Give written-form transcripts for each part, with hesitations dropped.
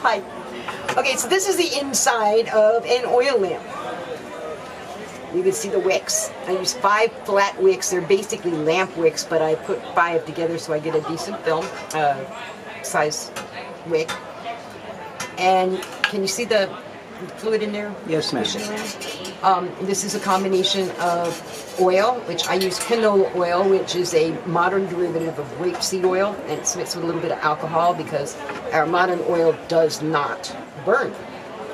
Hi. Okay, so this is the inside of an oil lamp. You can see the wicks. I use 5 flat wicks. They're basically lamp wicks, but I put 5 together so I get a decent film size wick. And can you see the fluid in there? Yes, ma'am. This is a combination of oil, which I use canola oil, which is a modern derivative of rapeseed oil, and it's mixed with a little bit of alcohol because our modern oil does not burn.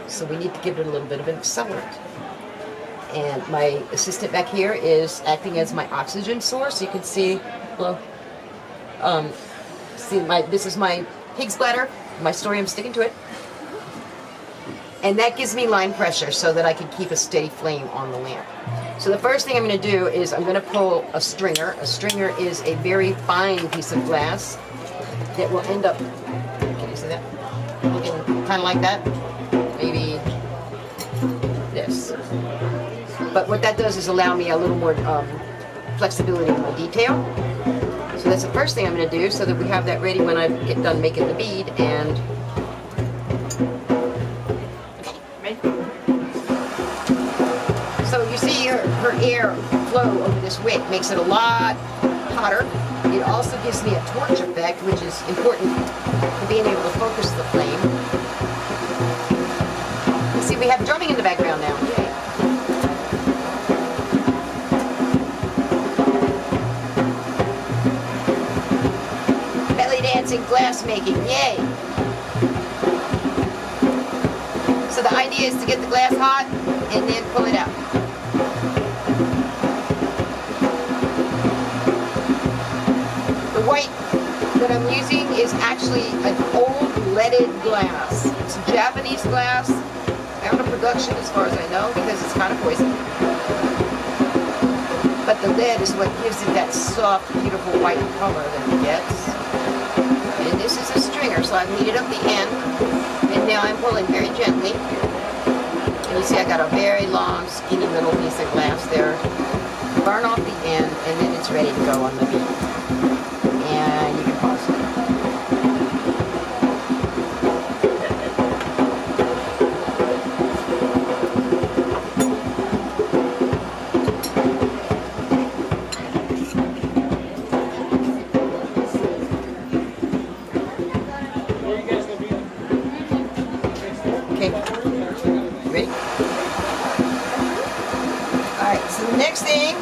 So we need to give it a little bit of an accelerant. And my assistant back here is acting as my oxygen source. You can see, well, this is my pig's bladder, my story, I'm sticking to it. And that gives me line pressure so that I can keep a steady flame on the lamp. So the first thing I'm going to do is I'm going to pull a stringer. A stringer is a very fine piece of glass that will end up, can you see that? Looking kind of like that. Maybe this. But what that does is allow me a little more flexibility in my detail. So that's the first thing I'm going to do so that we have that ready when I get done making the bead. And so you see her air flow over this wick makes it a lot hotter. It also gives me a torch effect, which is important for being able to focus the flame. You see, we have drumming in the background now. Yay. Belly dancing, glass making, yay! So the idea is to get the glass hot and then pull it out. The white that I'm using is actually an old leaded glass. It's Japanese glass, out of production as far as I know because it's kind of poison. But the lead is what gives it that soft, beautiful white color that it gets. And this is a stringer, so I've heated up the end, and now I'm pulling very gently. And you see I got a very long, skinny little piece of glass there. Burn off the end, and then it's ready to go on the bead. And you can pause it. Okay, ready? Alright, so the next thing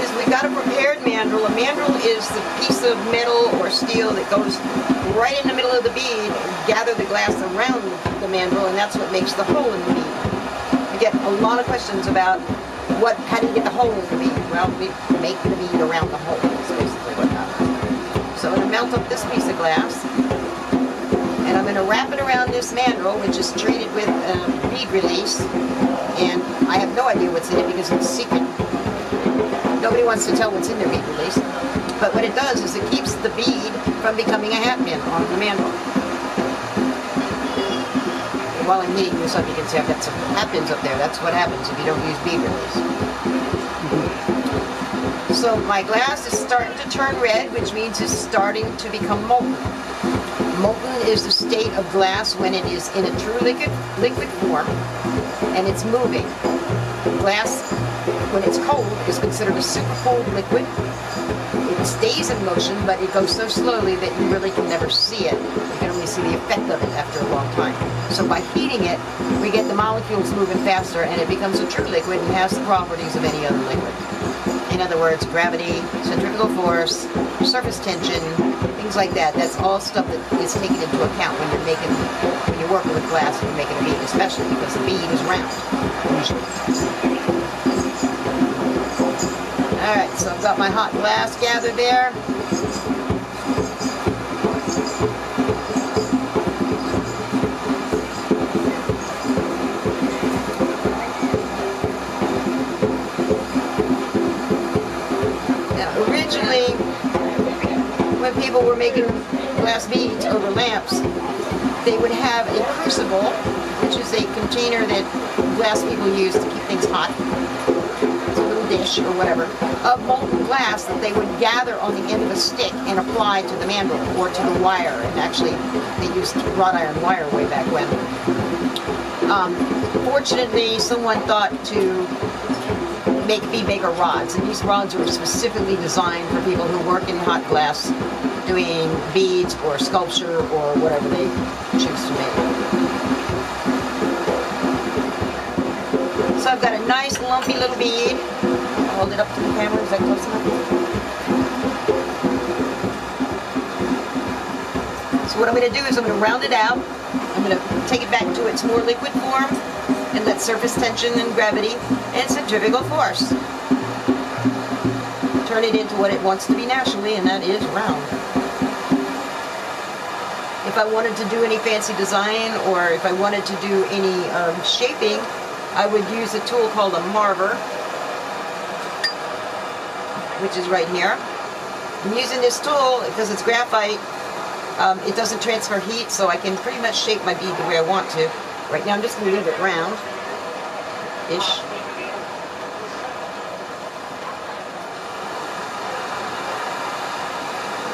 is we got a prepared mandrel. A mandrel is the piece of metal or steel that goes right in the middle of the bead, gather the glass around the mandrel, and that's what makes the hole in the bead. We get a lot of questions about how do you get the hole in the bead? Well, we make the bead around the hole. That's basically what happens. So I'm going to melt up this piece of glass. And I'm going to wrap it around this mandrel, which is treated with bead release. And I have no idea what's in it because it's secret. Nobody wants to tell what's in their bead release. But what it does is it keeps the bead from becoming a hat pin on the mandrel. And while I'm heating this up, you can see I've got some hat pins up there. That's what happens if you don't use bead release. So my glass is starting to turn red, which means it's starting to become molten. Molten is the state of glass when it is in a true liquid form and it's moving. Glass, when it's cold, is considered a super cold liquid. It stays in motion, but it goes so slowly that you really can never see it. You can only see the effect of it after a long time. So by heating it, we get the molecules moving faster and it becomes a true liquid and has the properties of any other liquid. In other words, gravity, centrifugal force, surface tension, things like that. That's all stuff that is taken into account when you're working with glass and you're making a bead, especially because the bead is round, usually. Alright, so I've got my hot glass gathered there. Originally, when people were making glass beads over lamps, they would have a crucible, which is a container that glass people use to keep things hot. It's a little dish or whatever of molten glass that they would gather on the end of a stick and apply to the mandrel or to the wire. And actually, they used wrought iron wire way back when. Fortunately, someone thought to make bigger rods, and these rods were specifically designed for people who work in hot glass doing beads or sculpture or whatever they choose to make. So I've got a nice lumpy little bead. I'll hold it up to the camera. Is that close enough? So what I'm going to do is I'm going to round it out. I'm going to take it back to its more liquid form and let surface tension and gravity and centrifugal force turn it into what it wants to be naturally, and that is round. If I wanted to do any fancy design, or if I wanted to do any shaping, I would use a tool called a marver, which is right here. I'm using this tool because it's graphite. It doesn't transfer heat, so I can pretty much shape my bead the way I want to. Right now I'm just going to leave it round-ish.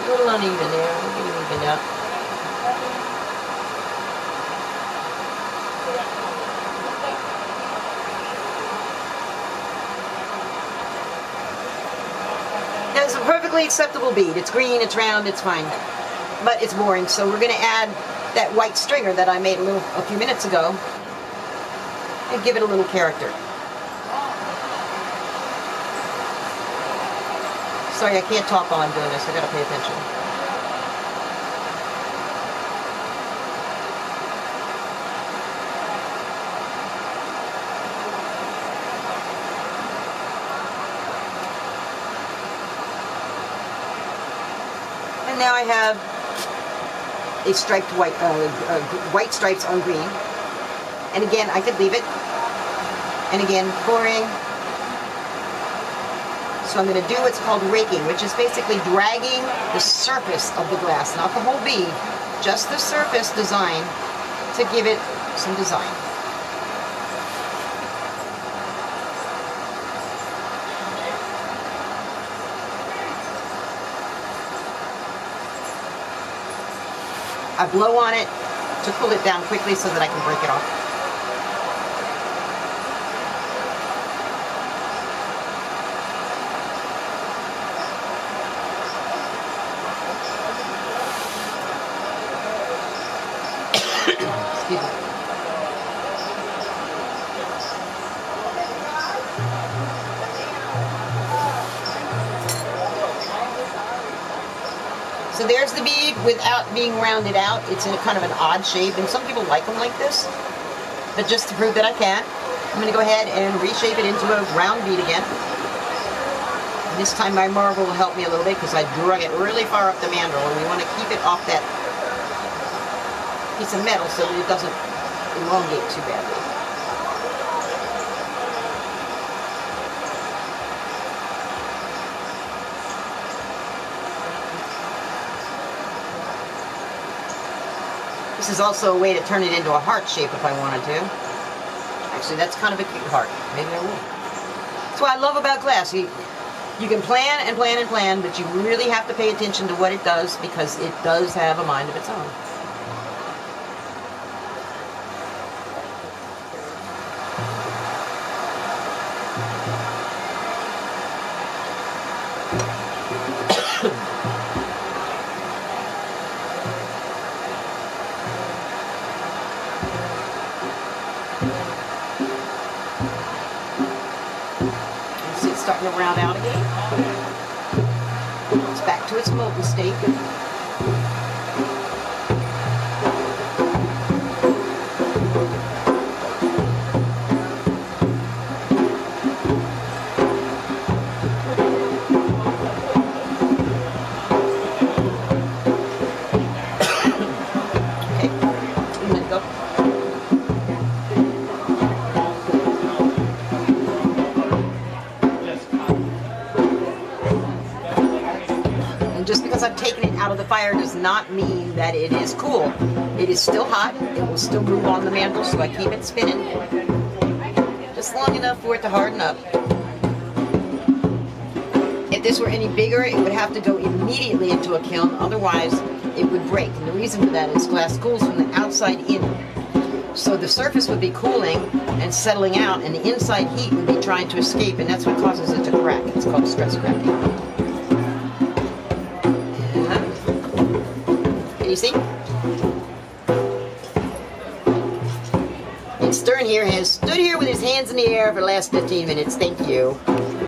A little uneven there. We'll get it evened out. Now it's a perfectly acceptable bead. It's green, it's round, it's fine. But it's boring, so we're going to add that white stringer that I made a few minutes ago and give it a little character. Sorry, I can't talk while I'm doing this. I got to pay attention. And now I have a striped white stripes on green. And again, I could leave it. And again, pouring. So I'm going to do what's called raking, which is basically dragging the surface of the glass, not the whole bead, just the surface design to give it some design. I blow on it to cool it down quickly so that I can break it off. Excuse me. So there's the bead without being rounded out. It's in a kind of an odd shape, and some people like them like this. But just to prove that I can, I'm going to go ahead and reshape it into a round bead again. And this time my marble will help me a little bit because I drug it really far up the mandrel, and we want to keep it off that piece of metal so that it doesn't elongate too badly. This is also a way to turn it into a heart shape if I wanted to. Actually, that's kind of a cute heart. Maybe I will. That's what I love about glass. You can plan and plan and plan, but you really have to pay attention to what it does because it does have a mind of its own. Starting to round out again. It's back to its molten state. Just because I've taken it out of the fire does not mean that it is cool. It is still hot. It will still move on the mantle, so I keep it spinning just long enough for it to harden up. If this were any bigger, it would have to go immediately into a kiln, otherwise it would break. And the reason for that is glass cools from the outside in. So the surface would be cooling and settling out, and the inside heat would be trying to escape, and that's what causes it to crack. It's called stress cracking. Can you see? And Stern here has stood here with his hands in the air for the last 15 minutes. Thank you.